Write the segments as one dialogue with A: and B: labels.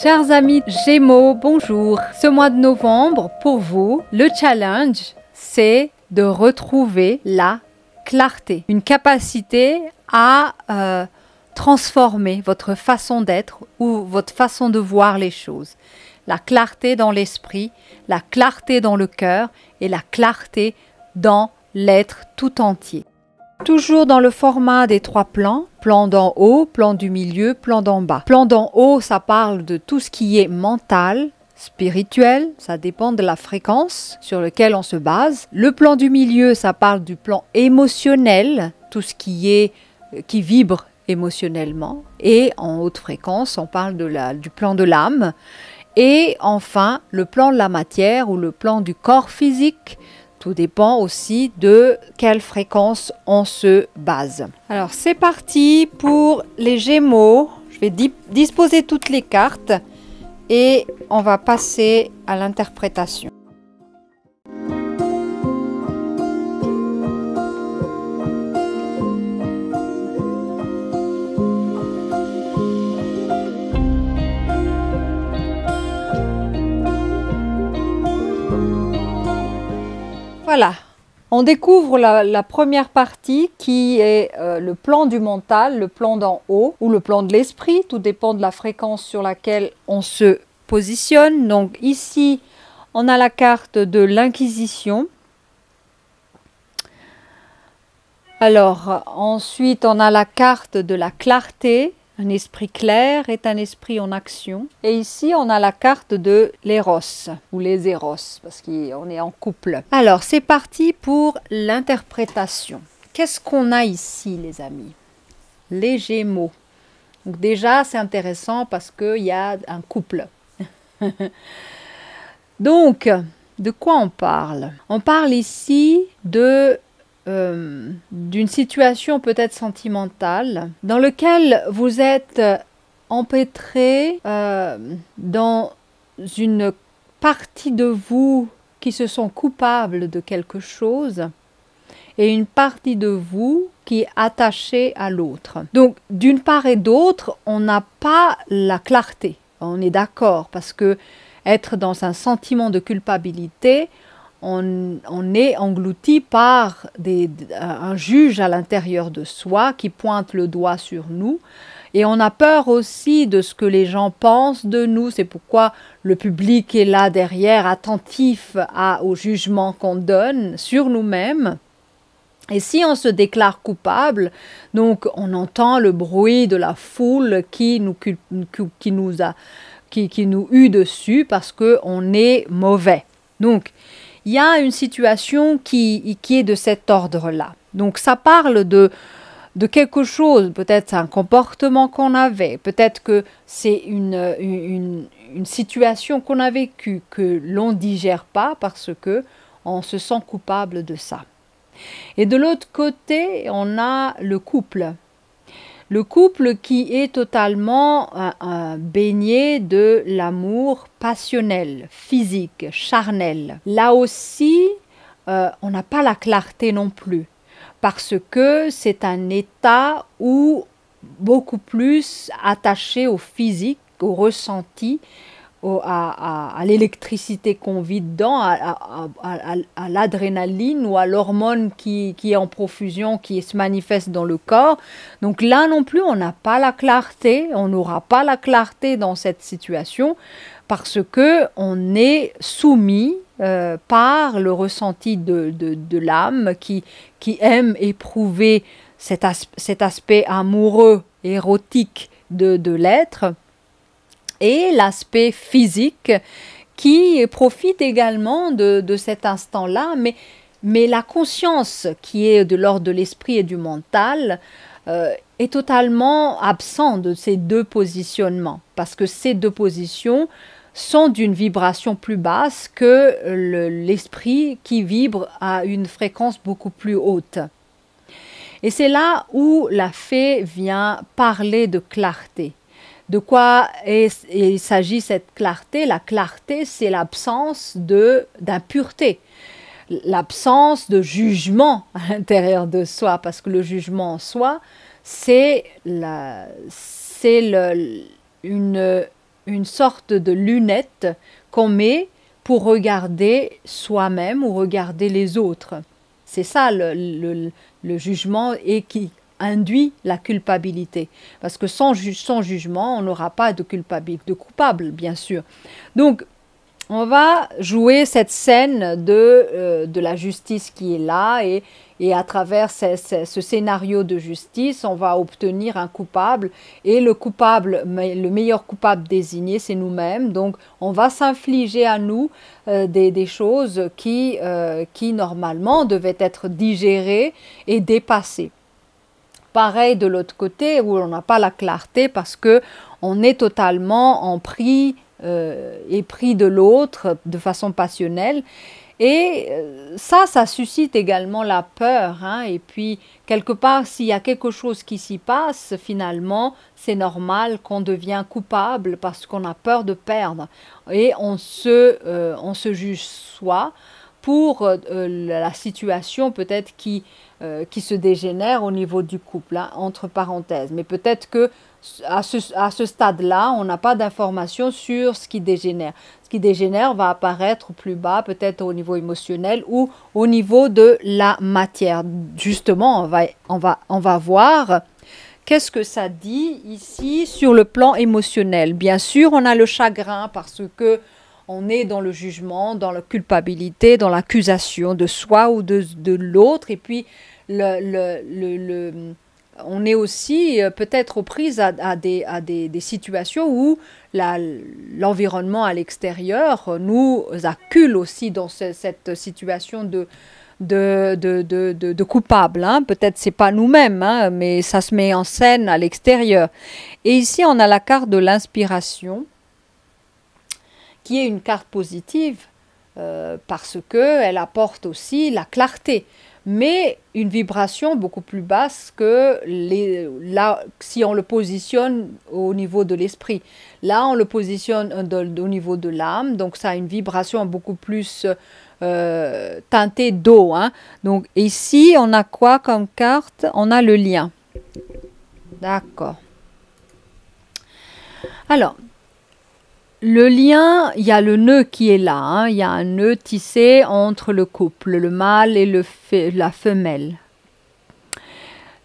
A: Chers amis Gémeaux, bonjour. Ce mois de novembre, pour vous, le challenge, c'est de retrouver la clarté, une capacité à transformer votre façon d'être ou votre façon de voir les choses. La clarté dans l'esprit, la clarté dans le cœur et la clarté dans l'être tout entier. Toujours dans le format des 3 plans, plan d'en haut, plan du milieu, plan d'en bas. Plan d'en haut, ça parle de tout ce qui est mental, spirituel, ça dépend de la fréquence sur laquelle on se base. Le plan du milieu, ça parle du plan émotionnel, tout ce qui vibre émotionnellement. Et en haute fréquence, on parle du plan de l'âme. Et enfin, le plan de la matière ou le plan du corps physique. Tout dépend aussi de quelle fréquence on se base. Alors c'est parti pour les Gémeaux. Je vais disposer toutes les cartes et on va passer à l'interprétation. Voilà, on découvre la première partie qui est le plan du mental, le plan d'en haut ou le plan de l'esprit, tout dépend de la fréquence sur laquelle on se positionne. Donc ici, on a la carte de l'Inquisition. Alors ensuite, on a la carte de la clarté. Un esprit clair est un esprit en action. Et ici, on a la carte de l'éros ou les éros, parce qu'on est en couple. Alors, c'est parti pour l'interprétation. Qu'est-ce qu'on a ici, les amis? Les Gémeaux. Donc déjà, c'est intéressant parce qu'il y a un couple. Donc, de quoi on parle? On parle ici d'une situation peut-être sentimentale dans laquelle vous êtes empêtré dans une partie de vous qui se sent coupable de quelque chose et une partie de vous qui est attachée à l'autre. Donc d'une part et d'autre, on n'a pas la clarté, on est d'accord, parce que être dans un sentiment de culpabilité, on est englouti par un juge à l'intérieur de soi qui pointe le doigt sur nous. Et on a peur aussi de ce que les gens pensent de nous. C'est pourquoi le public est là derrière, attentif au jugement qu'on donne sur nous-mêmes. Et si on se déclare coupable, donc on entend le bruit de la foule qui nous hue dessus parce qu'on est mauvais. Donc, il y a une situation qui est de cet ordre-là. Donc ça parle de quelque chose, peut-être c'est un comportement qu'on avait, peut-être que c'est une situation qu'on a vécue, que l'on ne digère pas parce qu'on se sent coupable de ça. Et de l'autre côté, on a le couple. Le couple qui est totalement baigné de l'amour passionnel, physique, charnel. Là aussi, on n'a pas la clarté non plus, parce que c'est un état où beaucoup plus attaché au physique, au ressenti, à l'électricité qu'on vit dedans, à l'adrénaline ou à l'hormone qui est en profusion, qui se manifeste dans le corps. Donc là non plus, on n'a pas la clarté, on n'aura pas la clarté dans cette situation parce qu'on est soumis par le ressenti de l'âme qui aime éprouver cet aspect amoureux, érotique de l'être, et l'aspect physique qui profite également de cet instant-là, mais la conscience qui est de l'ordre de l'esprit et du mental est totalement absente de ces deux positionnements, parce que ces deux positions sont d'une vibration plus basse que l'esprit qui vibre à une fréquence beaucoup plus haute. Et c'est là où la fée vient parler de clarté. De quoi il s'agit cette clarté? La clarté, c'est l'absence d'impureté, l'absence de jugement à l'intérieur de soi, parce que le jugement en soi, c'est une une sorte de lunette qu'on met pour regarder soi-même ou regarder les autres. C'est ça le jugement et qui induit la culpabilité. Parce que sans jugement, on n'aura pas de culpabilité, de coupable, bien sûr. Donc, on va jouer cette scène de la justice qui est là et à travers ce scénario de justice, on va obtenir un coupable et le meilleur coupable désigné, c'est nous-mêmes. Donc, on va s'infliger à nous des choses qui normalement devaient être digérées et dépassées. Pareil de l'autre côté où on n'a pas la clarté parce que on est totalement en pris épris de l'autre de façon passionnelle. Et ça suscite également la peur. Hein. Et puis, quelque part, s'il y a quelque chose qui s'y passe, finalement, c'est normal qu'on devient coupable parce qu'on a peur de perdre. Et on se juge soi pour la situation peut-être qui se dégénère au niveau du couple, hein, entre parenthèses. Mais peut-être que à ce stade-là, on n'a pas d'informations sur ce qui dégénère. Ce qui dégénère va apparaître plus bas, peut-être au niveau émotionnel ou au niveau de la matière. Justement, on va voir qu'est-ce que ça dit ici sur le plan émotionnel. Bien sûr, on a le chagrin parce que on est dans le jugement, dans la culpabilité, dans l'accusation de soi ou de l'autre. Et puis, on est aussi peut-être aux prises à des situations où l'environnement à l'extérieur nous accule aussi dans cette situation de coupable. Hein. Peut-être c'est pas nous-mêmes, hein, mais ça se met en scène à l'extérieur. Et ici, on a la carte de l'inspiration, qui est une carte positive parce qu'elle apporte aussi la clarté, mais une vibration beaucoup plus basse que si on le positionne au niveau de l'esprit. Là, on le positionne au niveau de l'âme, donc ça a une vibration beaucoup plus teintée d'eau. Hein. Donc ici, on a quoi comme carte? On a le lien. D'accord. Alors, le lien, il y a le nœud qui est là. Hein. Il y a un nœud tissé entre le couple, le mâle et la femelle.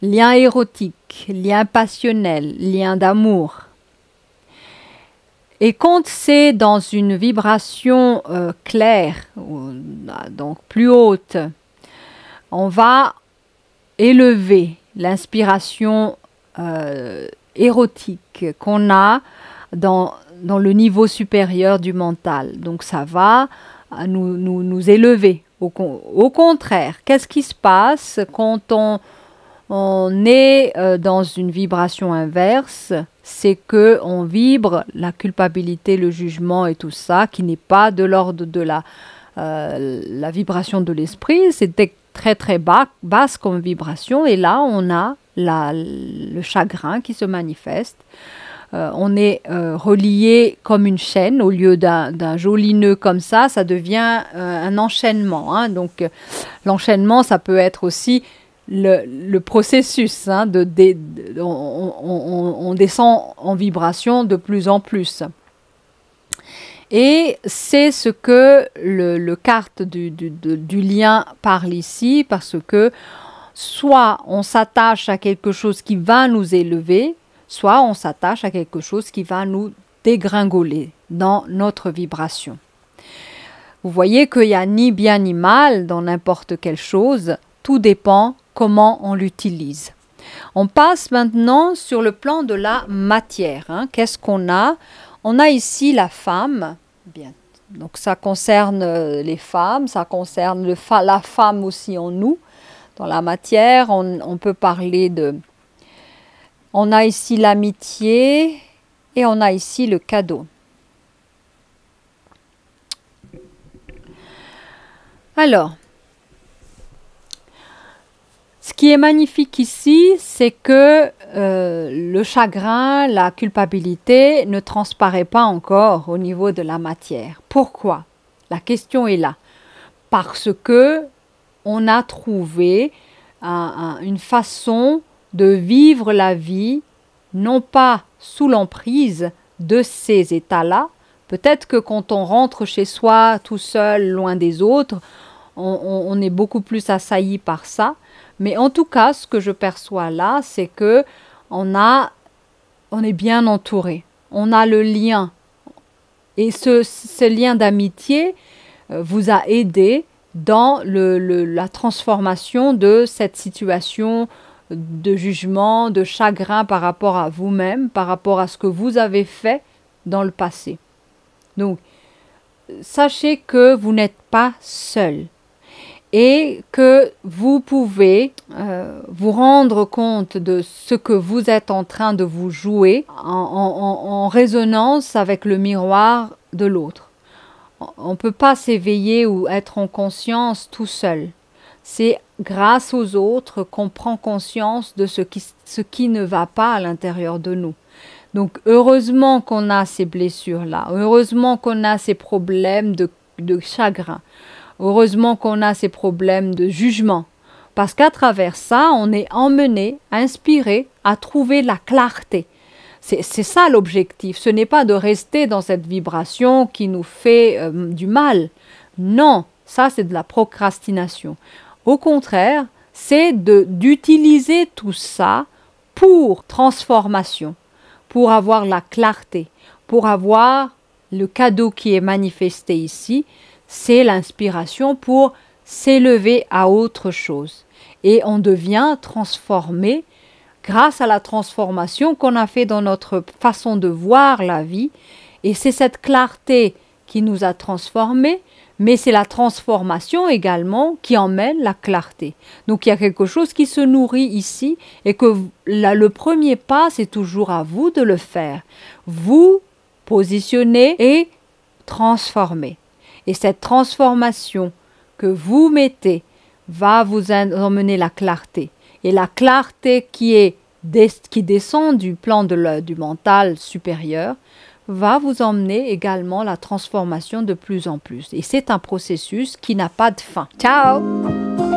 A: Lien érotique, lien passionnel, lien d'amour. Et quand c'est dans une vibration claire, donc plus haute, on va élever l'inspiration érotique qu'on a dans le niveau supérieur du mental. Donc ça va nous élever. Au contraire, qu'est-ce qui se passe quand on est dans une vibration inverse? C'est que on vibre la culpabilité, le jugement et tout ça, qui n'est pas de l'ordre de la vibration de l'esprit. C'est très très basse comme vibration. Et là, on a le chagrin qui se manifeste. On est relié comme une chaîne, au lieu d'un joli nœud comme ça devient un enchaînement. Hein. Donc l'enchaînement, ça peut être aussi le processus. Hein, on descend en vibration de plus en plus. Et c'est ce que le carte du lien parle ici, parce que soit on s'attache à quelque chose qui va nous élever, soit on s'attache à quelque chose qui va nous dégringoler dans notre vibration. Vous voyez qu'il n'y a ni bien ni mal dans n'importe quelle chose, tout dépend comment on l'utilise. On passe maintenant sur le plan de la matière. Hein. Qu'est-ce qu'on a? On a ici la femme. Bien. Donc ça concerne les femmes, ça concerne la femme aussi en nous. Dans la matière, on peut parler de... On a ici l'amitié et on a ici le cadeau. Alors, ce qui est magnifique ici, c'est que le chagrin, la culpabilité ne transparaît pas encore au niveau de la matière. Pourquoi? La question est là. Parce que on a trouvé une façon de vivre la vie, non pas sous l'emprise de ces états-là. Peut-être que quand on rentre chez soi tout seul, loin des autres, on est beaucoup plus assailli par ça. Mais en tout cas, ce que je perçois là, c'est que on est bien entouré. On a le lien. Et ce lien d'amitié vous a aidé dans la transformation de cette situation de jugement, de chagrin par rapport à vous-même, par rapport à ce que vous avez fait dans le passé. Donc, sachez que vous n'êtes pas seul et que vous pouvez vous rendre compte de ce que vous êtes en train de vous jouer en résonance avec le miroir de l'autre. On ne peut pas s'éveiller ou être en conscience tout seul. C'est grâce aux autres qu'on prend conscience de ce qui ne va pas à l'intérieur de nous. Donc heureusement qu'on a ces blessures-là, heureusement qu'on a ces problèmes de chagrin, heureusement qu'on a ces problèmes de jugement. Parce qu'à travers ça, on est emmené, inspiré à trouver la clarté. C'est ça l'objectif. Ce n'est pas de rester dans cette vibration qui nous fait du mal. Non, ça c'est de la procrastination. Au contraire, c'est d'utiliser tout ça pour transformation, pour avoir la clarté, pour avoir le cadeau qui est manifesté ici, c'est l'inspiration pour s'élever à autre chose. Et on devient transformé grâce à la transformation qu'on a fait dans notre façon de voir la vie. Et c'est cette clarté qui nous a transformés, mais c'est la transformation également qui emmène la clarté. Donc il y a quelque chose qui se nourrit ici et que le premier pas, c'est toujours à vous de le faire. Vous positionner et transformer. Et cette transformation que vous mettez va vous emmener la clarté. Et la clarté qui descend du plan du mental supérieur va vous emmener également la transformation de plus en plus. Et c'est un processus qui n'a pas de fin. Ciao!